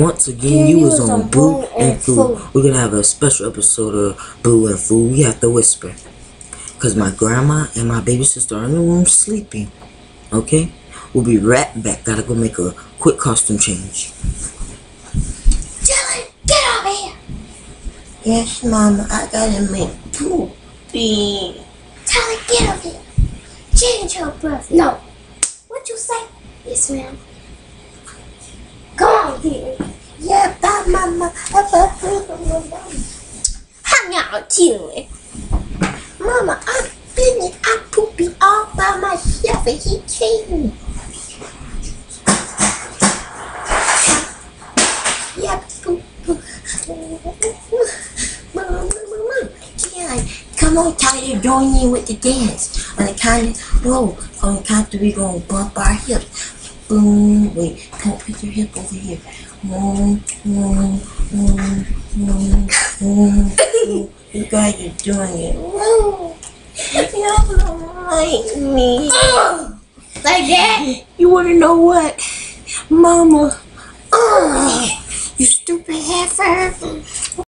Once again, you was on Boo and Foo. We're gonna have a special episode of Boo and Foo. We have to whisper. Cause my grandma and my baby sister are in the room sleeping. Okay? We'll be right back. Gotta go make a quick costume change. Dylan, get over here. Yes, Mama, I gotta make poopy. Tyler, get over here. Change your breath. No. What you say? Yes, ma'am. Go on, dear. Yeah, bye, Mama. How y'all doing? Mama, I'm finished. I'm pooping all by myself and he came. Yeah, poop. Mama. Yeah, come on, Tyler, join in with the dance. On the count of, no, on the count of three, we're gonna bump our hips. Boom, wait, come put your hip over here. You guys are doing it. You don't like me. Like that? You wanna know what? Mama. You stupid heifer.